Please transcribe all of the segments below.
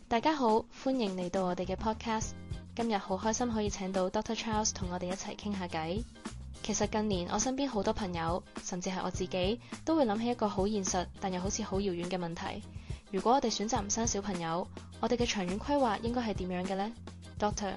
大家好，歡迎嚟到我哋嘅 podcast。今日好開心可以請到 Dr. Charles 同我哋一齊傾下偈。其實近年我身邊好多朋友，甚至係我自己，都會諗起一個好現實，但又好似好遙遠嘅問題。如果我哋選擇唔生小朋友，我哋嘅長遠規劃應該係點樣嘅呢？ Dr.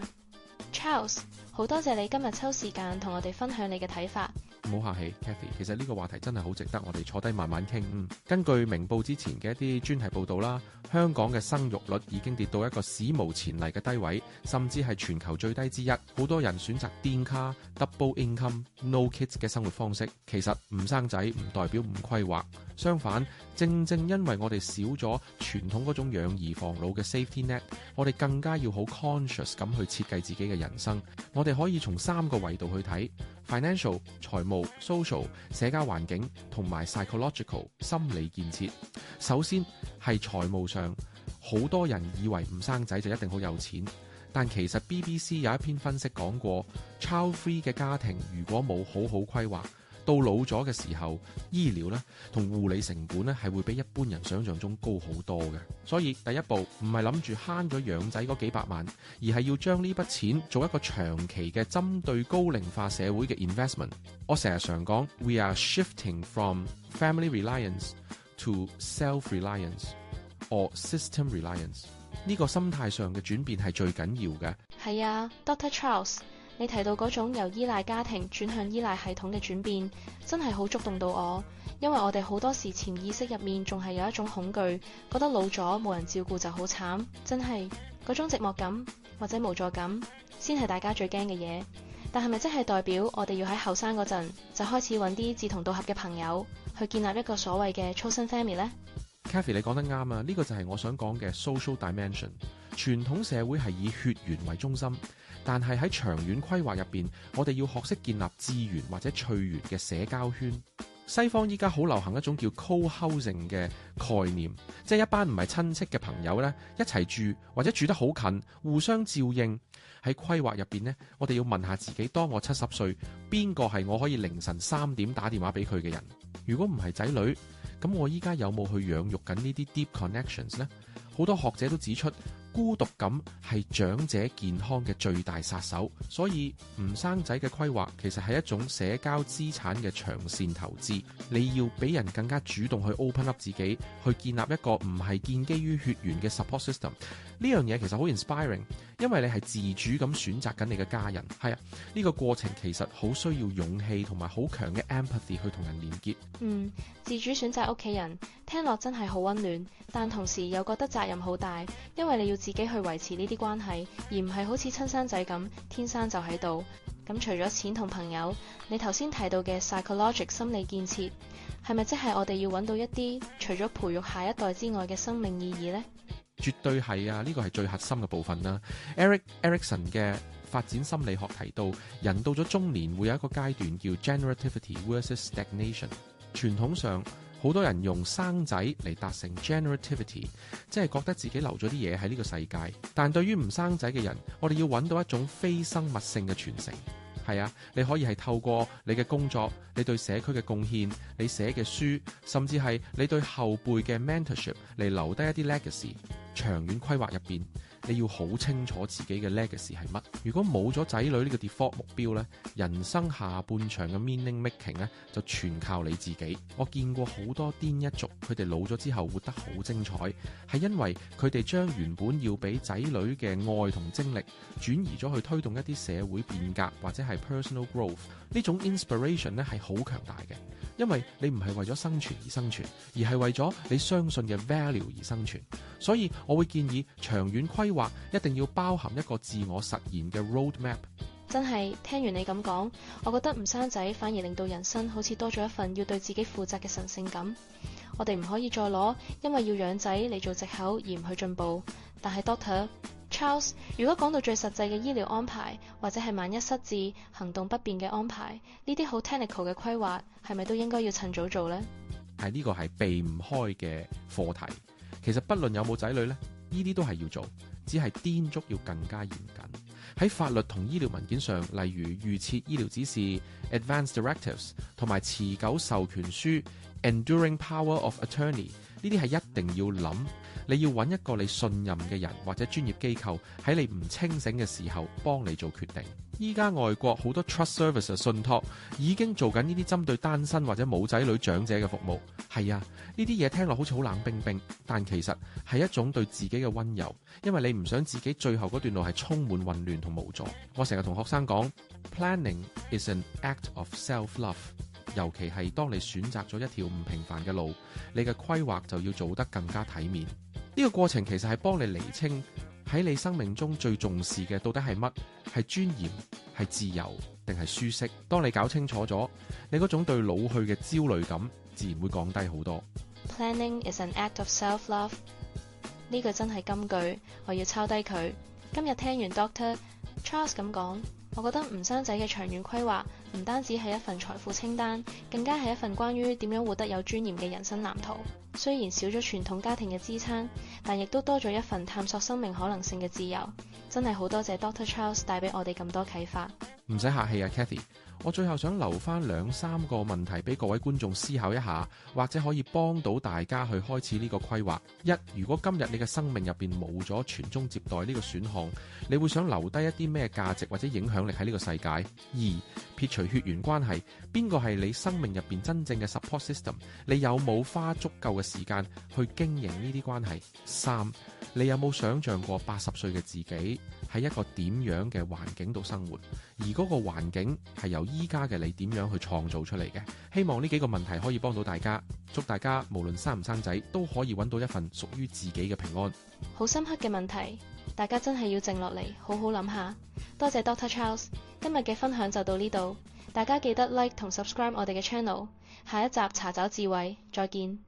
Charles， 好多謝你今日抽時間同我哋分享你嘅睇法。唔好客氣 Kathy， 其實呢個話題真係好值得我哋坐低慢慢傾。根據明報之前嘅一啲專題報導啦，香港嘅生育率已經跌到一個史無前例嘅低位，甚至係全球最低之一。好多人選擇癲卡 double income no kids 嘅生活方式。其實唔生仔唔代表唔規劃，相反，正正因為我哋少咗傳統嗰種養兒防老嘅 safety net， 我哋更加要好 conscious 咁去設計自己嘅人生。我哋可以從3個維度去睇 ：financial 財務、social 社交環境同埋 psychological 心理建設。首先係財務上，好多人以為唔生仔就一定好有錢，但其實 BBC 有一篇分析講過 ，child free 嘅家庭如果冇好好規劃，到老咗嘅時候，醫療咧同護理成本咧係會比一般人想象中高好多嘅。所以第一步唔係諗住慳咗養仔嗰幾百萬，而係要將呢筆錢做一個長期嘅針對高齡化社會嘅 investment。我成日常講 ，we are shifting from family reliance to self-reliance or system reliance。呢個心態上嘅轉變係最緊要嘅。係啊 ，Dr. Charles， 你提到嗰種由依賴家庭轉向依賴系統嘅轉變，真係好觸動到我。因為我哋好多時潛意識入面仲係有一種恐懼，覺得老咗冇人照顧就好慘，真係嗰種寂寞感或者無助感，先係大家最驚嘅嘢。但係咪即係代表我哋要喺後生嗰陣就開始揾啲志同道合嘅朋友，去建立一個所謂嘅 chosen family 呢？ Kathy， 你講得啱啊！呢個就係我想講嘅 social dimension。傳統社會係以血緣為中心，但係喺長遠規劃入邊，我哋要學識建立資源或者趣緣嘅社交圈。西方依家好流行一種叫 co-housing 嘅概念，即係一班唔係親戚嘅朋友呢，一齊住或者住得好近，互相照應。喺規劃入邊呢，我哋要問下自己，當我70歲，邊個係我可以凌晨3點打電話俾佢嘅人？如果唔係仔女，咁我依家有冇去養育緊呢啲 deep connections 呢？好多學者都指出，孤獨感係長者健康嘅最大殺手，所以唔生仔嘅規劃其實係一種社交資產嘅長線投資。你要俾人更加主動去 open up 自己，去建立一個唔係建基於血緣嘅 support system。呢樣嘢其實好 inspiring， 因為你係自主咁選擇緊你嘅家人。係啊，呢個過程其實好需要勇氣同埋好強嘅 empathy 去同人連結。自主選擇屋企人，聽落真係好溫暖，但同時又覺得責任好大，因為你要自己去維持呢啲關係，而唔係好似親生仔咁天生就喺度。咁除咗錢同朋友，你頭先提到嘅 psychological 心理建設，係咪即係我哋要揾到一啲除咗培育下一代之外嘅生命意義呢？絕對係啊！呢個係最核心嘅部分啦。Erickson 嘅發展心理學提到，人到咗中年會有一個階段叫 generativity versus stagnation。傳統上好多人用生仔嚟達成 generativity， 即係覺得自己留咗啲嘢喺呢個世界。但對於唔生仔嘅人，我哋要揾到一種非生物性嘅傳承。係啊，你可以係透過你嘅工作、你對社區嘅貢獻、你寫嘅書，甚至係你對後輩嘅 mentorship 嚟留低一啲 legacy。長遠規劃入邊，你要好清楚自己嘅 legacy 係乜。如果冇咗仔女呢個 default 目標呢，人生下半場嘅 meaning making 呢，就全靠你自己。我見過好多癲一族，佢哋老咗之後活得好精彩，係因為佢哋將原本要俾仔女嘅愛同精力轉移咗去推動一啲社會變革或者係 personal growth。呢種 inspiration 呢係好強大嘅，因為你唔係為咗生存而生存，而係為咗你相信嘅 value 而生存。所以我會建議長遠規劃一定要包含一個自我實現嘅 roadmap。真係聽完你咁講，我覺得唔生仔反而令到人生好似多咗一份要對自己負責嘅神聖感。我哋唔可以再攞因為要養仔嚟做藉口而唔去進步。但係 Dr. Charles， 如果講到最實際嘅醫療安排，或者係萬一失智、行動不便嘅安排，呢啲好 technical 嘅規劃，係咪都應該要趁早做呢？呢個係避唔開嘅課題。其實不論有冇仔女呢，呢啲都係要做，只係顛足要更加嚴謹。喺法律同醫療文件上，例如預設醫療指示 （Advance Directives） 同埋持久授權書 （Enduring Power of Attorney） 呢啲係一定要諗。你要揾一個你信任嘅人或者專業機構喺你唔清醒嘅時候幫你做決定。依家外國好多 trust service 信託已經做緊呢啲針對單身或者冇仔女長者嘅服務。係啊，呢啲嘢聽落好似好冷冰冰，但其實係一種對自己嘅溫柔，因為你唔想自己最後嗰段路係充滿混亂同無助。我成日同學生講 Planning is an act of self-love， 尤其係當你選擇咗一條唔平凡嘅路，你嘅規劃就要做得更加體面。呢個過程其實係幫你釐清喺你生命中最重視嘅到底係乜，係尊嚴，係自由定係舒適。當你搞清楚咗，你嗰種對老去嘅焦慮感自然會降低好多。Planning is an act of self-love， 呢句真係金句，我要抄低佢。今日聽完 Dr. Charles 咁講，我覺得唔生仔嘅長遠規劃唔單止係一份財富清單，更加係一份關於點樣活得有尊嚴嘅人生藍圖。雖然少咗傳統家庭嘅支撐，但亦都多咗一份探索生命可能性嘅自由。真係好多謝 Dr. Charles 帶俾我哋咁多啟發。唔使客氣啊 Cathy， 我最後想留翻2-3個問題俾各位觀眾思考一下，或者可以幫到大家去開始呢個規劃。一，如果今日你嘅生命入邊冇咗傳宗接代呢個選項，你會想留低一啲咩價值或者影響力喺呢個世界？二，撇除血緣關係，邊個係你生命入邊真正嘅 support system？ 你有冇花足夠嘅時間去經營呢啲關係？三，你有冇想象過80歲嘅自己喺一個點樣嘅環境度生活？而嗰個環境係由依家嘅你點樣去創造出嚟嘅？希望呢幾個問題可以幫到大家，祝大家無論生唔生仔都可以揾到一份屬於自己嘅平安。好深刻嘅問題，大家真係要靜落嚟好好諗下。多謝 Dr. Charles， 今日嘅分享就到呢度，大家記得 like 同 subscribe 我哋嘅 channel， 下一集查找智慧，再見。